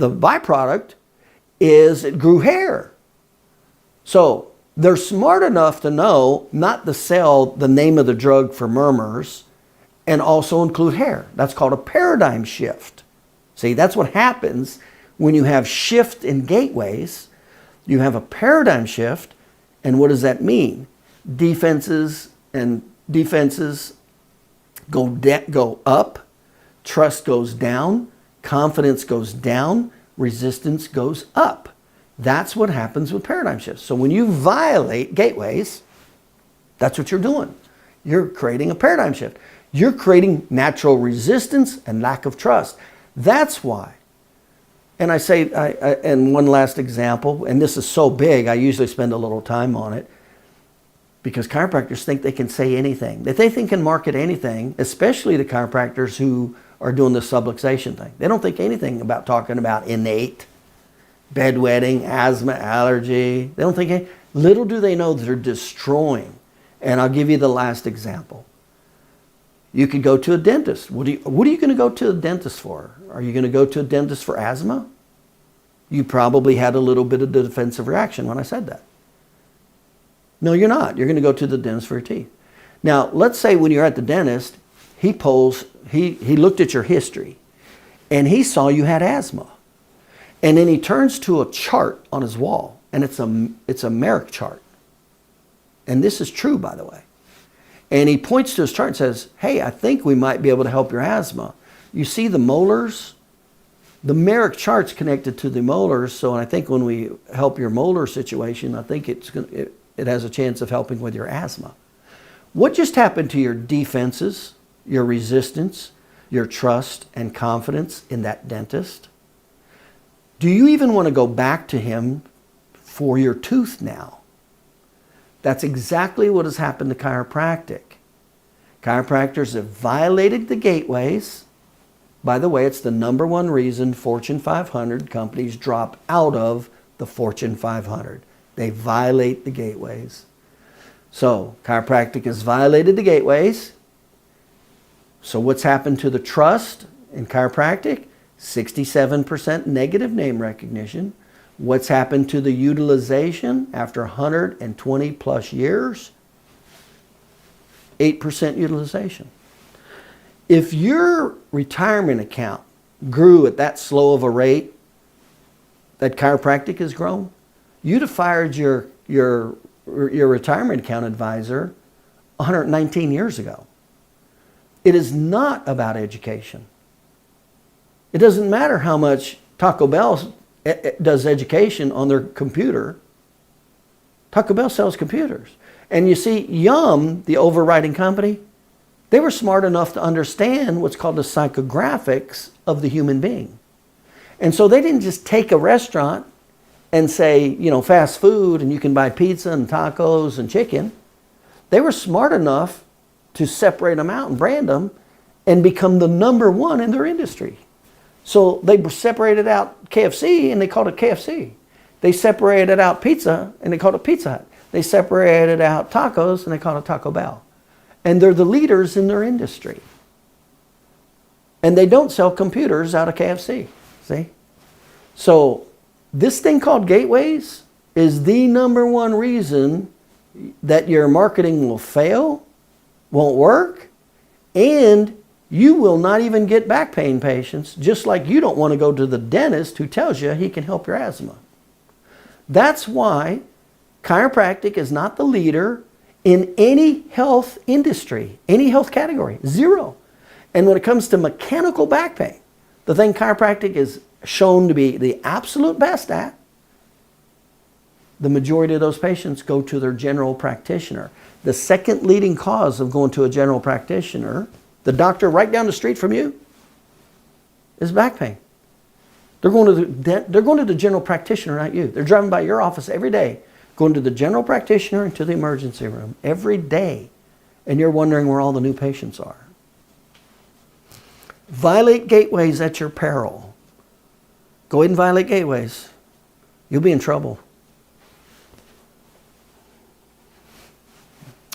byproduct is it grew hair. So they're smart enough to know not to sell the name of the drug for murmurs and also include hair. That's called a paradigm shift. See, that's what happens when you have shift in gateways. You have a paradigm shift, and what does that mean? Defenses go up, trust goes down, confidence goes down, resistance goes up. That's what happens with paradigm shifts. So when you violate gateways, that's what you're doing. You're creating a paradigm shift. You're creating natural resistance and lack of trust. That's why. And I say, and one last example, and this is so big, I usually spend a little time on it, because chiropractors think they can say anything. That they think can market anything, especially the chiropractors who are doing the subluxation thing. They don't think anything about talking about innate, bedwetting, asthma, allergy. They don't think, little do they know that they're destroying. And I'll give you the last example. You could go to a dentist. What are you going to go to a dentist for? Are you going to go to a dentist for asthma? You probably had a little bit of defensive reaction when I said that. No, you're not. You're going to go to the dentist for your teeth. Now, let's say when you're at the dentist, he looked at your history and he saw you had asthma. And then he turns to a chart on his wall, and it's a Merck chart. And this is true, by the way. And he points to his chart and says, hey, I think we might be able to help your asthma. You see the molars? The Merck chart's connected to the molars, so I think when we help your molar situation, I think it has a chance of helping with your asthma. What just happened to your defenses, your resistance, your trust and confidence in that dentist? Do you even want to go back to him for your tooth now? That's exactly what has happened to chiropractic. Chiropractors have violated the gateways. By the way, it's the number one reason Fortune 500 companies drop out of the Fortune 500. They violate the gateways. So, chiropractic has violated the gateways. So what's happened to the trust in chiropractic? 67% negative name recognition. What's happened to the utilization after 120 plus years? 8% utilization. If your retirement account grew at that slow of a rate that chiropractic has grown, you'd have fired your retirement account advisor 119 years ago. It is not about education. It doesn't matter how much Taco Bell does education on their computer. Taco Bell sells computers. And you see, Yum, the overriding company, they were smart enough to understand what's called the psychographics of the human being. And so they didn't just take a restaurant and say, fast food and you can buy pizza and tacos and chicken. They were smart enough to separate them out and brand them and become the number one in their industry. So they separated out KFC and they called it KFC. They separated out pizza and they called it Pizza Hut. They separated out tacos and they called it Taco Bell. And they're the leaders in their industry. And they don't sell computers out of KFC. See? So this thing called gateways is the number one reason that your marketing will fail, won't work, and you will not even get back pain patients, just like you don't want to go to the dentist who tells you he can help your asthma. That's why chiropractic is not the leader in any health industry, any health category, zero. And when it comes to mechanical back pain, the thing chiropractic is shown to be the absolute best at, the majority of those patients go to their general practitioner. The second leading cause of going to a general practitioner, the doctor right down the street from you, is back pain. They're going to the general practitioner, not you. They're driving by your office every day, going to the general practitioner and to the emergency room every day. And you're wondering where all the new patients are. Violate gateways at your peril. Go ahead and violate gateways. You'll be in trouble.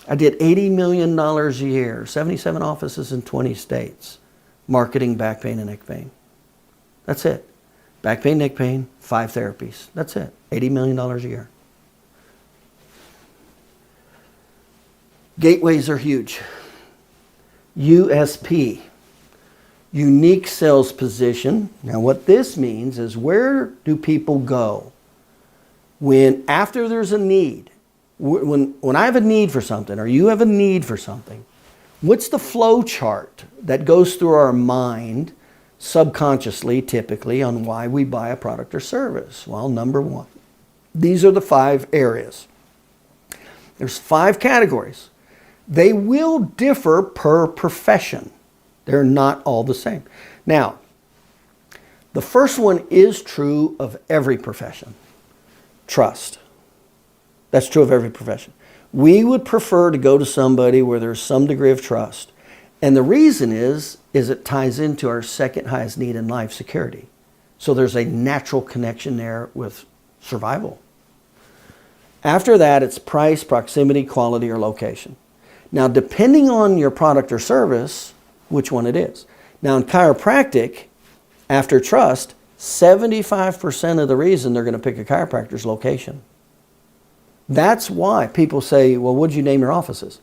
I did $80 million a year, 77 offices in 20 states, marketing back pain and neck pain. That's it. Back pain, neck pain, 5 therapies. That's it. $80 million a year. Gateways are huge. USP, unique sales position. Now what this means is, where do people go when after there's a need? When I have a need for something, or you have a need for something, what's the flow chart that goes through our mind subconsciously, typically, on why we buy a product or service? Well, number one, these are the 5 areas. There's 5 categories. They will differ per profession. They're not all the same. Now, the first one is true of every profession. Trust. That's true of every profession. We would prefer to go to somebody where there's some degree of trust. And the reason is it ties into our second highest need in life, security. So there's a natural connection there with survival. After that, it's price, proximity, quality, or location. Now, depending on your product or service, which one it is. Now, in chiropractic, after trust, 75% of the reason they're going to pick a chiropractor is location. That's why people say, well, what'd you name your offices?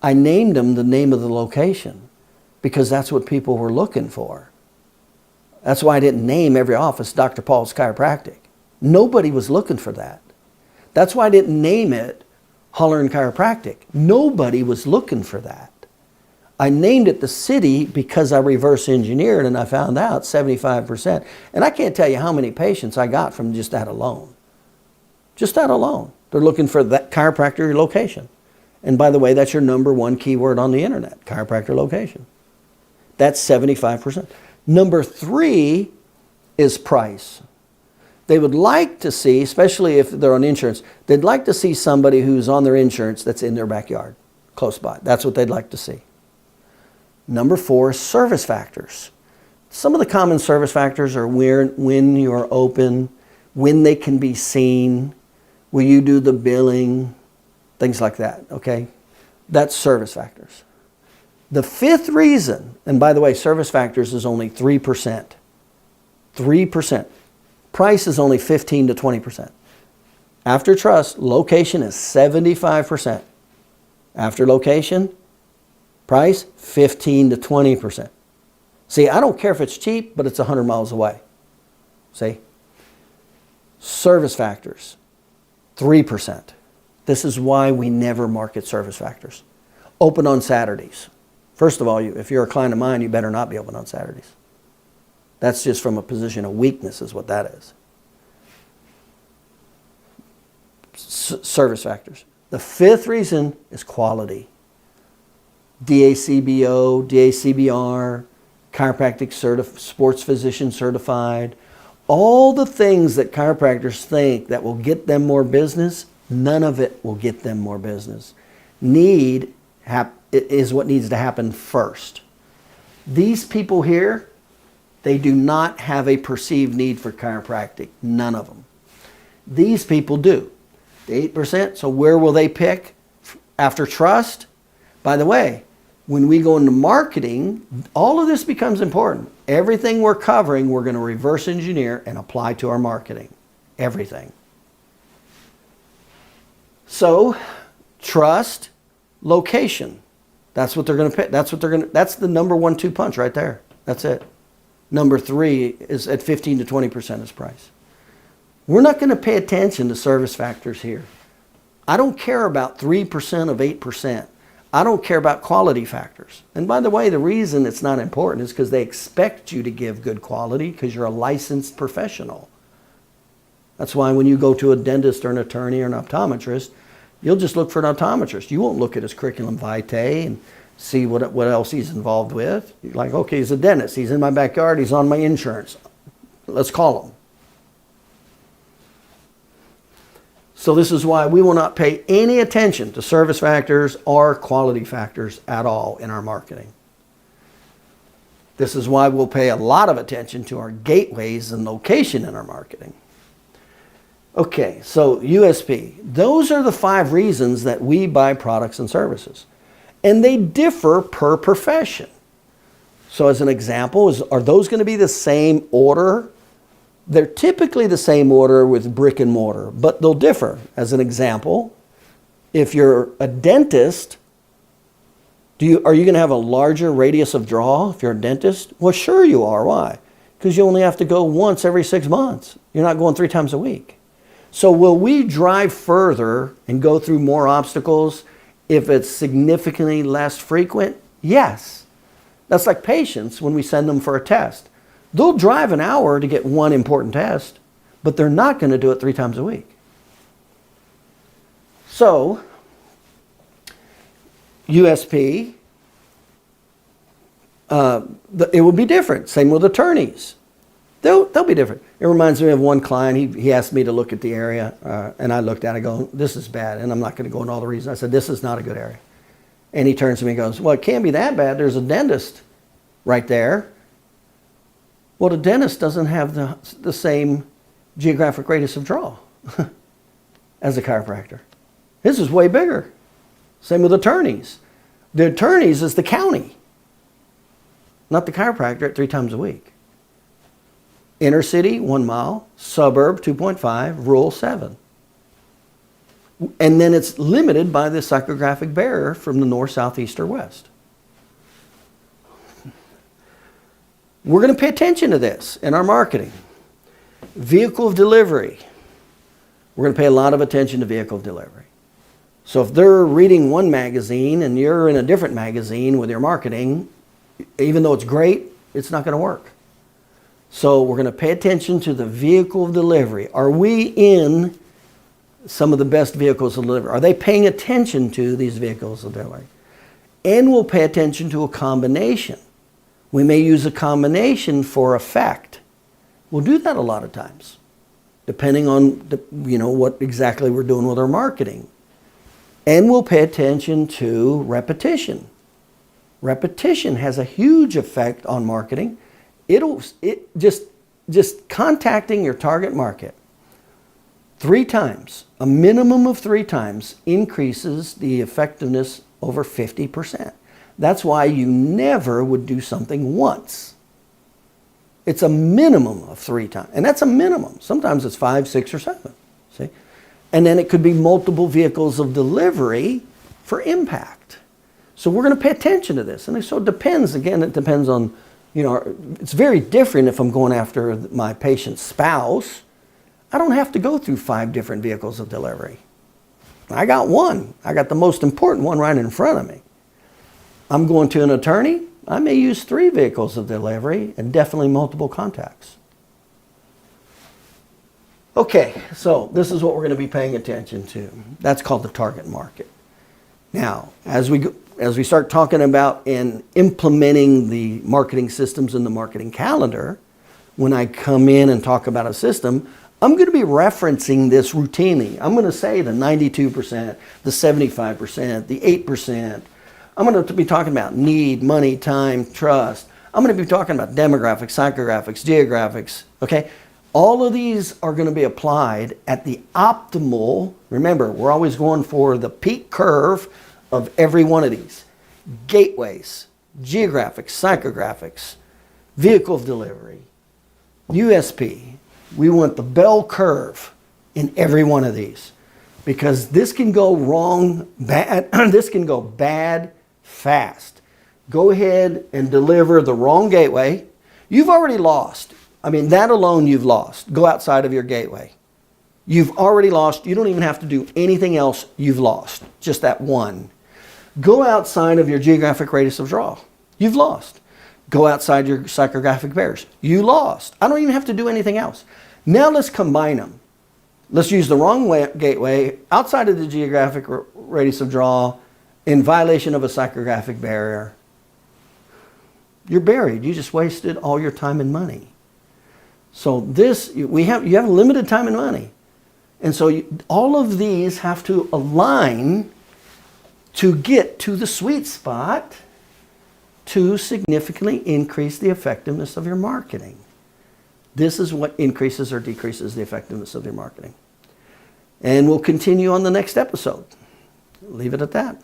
I named them the name of the location because that's what people were looking for. That's why I didn't name every office Dr. Paul's Chiropractic. Nobody was looking for that. That's why I didn't name it Holler & Chiropractic. Nobody was looking for that. I named it the city because I reverse engineered and I found out 75%. And I can't tell you how many patients I got from just that alone. Just that alone. They're looking for that chiropractor location. And by the way, that's your number one keyword on the internet, chiropractor location. That's 75%. Number 3 is price. They would like to see, especially if they're on insurance, they'd like to see somebody who's on their insurance that's in their backyard, close by. That's what they'd like to see. Number 4 is service factors. Some of the common service factors are when you're open, when they can be seen, will you do the billing, things like that, okay? That's service factors. The 5th reason, and by the way, service factors is only 3%. 3%. Price is only 15 to 20%. After trust, location is 75%. After location, price, 15 to 20%. See, I don't care if it's cheap, but it's 100 miles away. See? Service factors, 3%. This is why we never market service factors. Open on Saturdays. First of all, if you're a client of mine, you better not be open on Saturdays. That's just from a position of weakness is what that is. Service factors. The 5th reason is quality. DACBO, DACBR, chiropractic sports physician certified. All the things that chiropractors think that will get them more business, none of it will get them more business. Is what needs to happen first. These people here, they do not have a perceived need for chiropractic. None of them. These people do. The 8%, so where will they pick after trust? By the way, when we go into marketing, all of this becomes important. Everything we're covering, we're going to reverse engineer and apply to our marketing. Everything. So, trust, location. That's what they're going to pick. That's the number 1-2 punch right there. That's it. Number 3 is at 15 to 20% is price. We're not going to pay attention to service factors here. I don't care about 3% of 8%. I don't care about quality factors. And by the way, the reason it's not important is because they expect you to give good quality because you're a licensed professional. That's why when you go to a dentist or an attorney or an optometrist, you'll just look for an optometrist. You won't look at his curriculum vitae and see what else he's involved with. You're like, okay, he's a dentist. He's in my backyard. He's on my insurance. Let's call him. So this is why we will not pay any attention to service factors or quality factors at all in our marketing. This is why we'll pay a lot of attention to our gateways and location in our marketing. Okay, so USP. Those are the 5 reasons that we buy products and services. And they differ per profession. So as an example, are those going to be the same order? They're typically the same order with brick and mortar, but they'll differ. As an example, if you're a dentist, are you going to have a larger radius of draw if you're a dentist? Well, sure you are. Why? Because you only have to go once every 6 months. You're not going 3 times a week. So will we drive further and go through more obstacles if it's significantly less frequent? Yes. That's like patients when we send them for a test. They'll drive an hour to get one important test, but they're not going to do it 3 times a week. So, USP, it will be different. Same with attorneys. They'll be different. It reminds me of one client. He asked me to look at the area, and I looked at it. I go, this is bad, and I'm not going to go into all the reasons. I said, this is not a good area. And he turns to me and goes, well, it can't be that bad. There's a dentist right there. Well, the dentist doesn't have the same geographic radius of draw as a chiropractor. His is way bigger. Same with attorneys. The attorneys is the county, not the chiropractor at 3 times a week. Inner city, 1 mile. Suburb, 2.5. Rural, 7. And then it's limited by the psychographic barrier from the north, south, east, or west. We're going to pay attention to this in our marketing. Vehicle of delivery. We're going to pay a lot of attention to vehicle of delivery. So if they're reading one magazine and you're in a different magazine with your marketing, even though it's great, it's not going to work. So we're going to pay attention to the vehicle of delivery. Are we in some of the best vehicles of delivery? Are they paying attention to these vehicles of delivery? And we'll pay attention to a combination. We may use a combination for effect. We'll do that a lot of times, depending on what exactly we're doing with our marketing. And we'll pay attention to repetition. Repetition has a huge effect on marketing. Just contacting your target market 3 times, a minimum of 3 times, increases the effectiveness over 50%. That's why you never would do something once. It's a minimum of 3 times. And that's a minimum. Sometimes it's 5, 6, or 7. See? And then it could be multiple vehicles of delivery for impact. So we're going to pay attention to this. And so it depends. Again, it depends on, it's very different if I'm going after my patient's spouse. I don't have to go through 5 different vehicles of delivery. I got one. I got the most important one right in front of me. I'm going to an attorney. I may use 3 vehicles of delivery and definitely multiple contacts. Okay, so this is what we're going to be paying attention to. That's called the target market. Now, as we start talking about and implementing the marketing systems in the marketing calendar, when I come in and talk about a system, I'm going to be referencing this routinely. I'm going to say the 92%, the 75%, the 8%. I'm going to be talking about need, money, time, trust. I'm going to be talking about demographics, psychographics, geographics, okay? All of these are going to be applied at the optimal, remember, we're always going for the peak curve of every one of these. Gateways, geographics, psychographics, vehicle of delivery, USP. We want the bell curve in every one of these because this can go wrong, bad, this can go bad fast. Go ahead and deliver the wrong gateway. You've already lost. I mean, that alone you've lost. Go outside of your gateway. You've already lost. You don't even have to do anything else. You've lost. Just that one. Go outside of your geographic radius of draw. You've lost. Go outside your psychographic barriers. You lost. I don't even have to do anything else. Now let's combine them. Let's use the wrong gateway outside of the geographic radius of draw in violation of a psychographic barrier. You're buried. You just wasted all your time and money. So you have limited time and money. And so all of these have to align to get to the sweet spot to significantly increase the effectiveness of your marketing. This is what increases or decreases the effectiveness of your marketing. And we'll continue on the next episode. Leave it at that.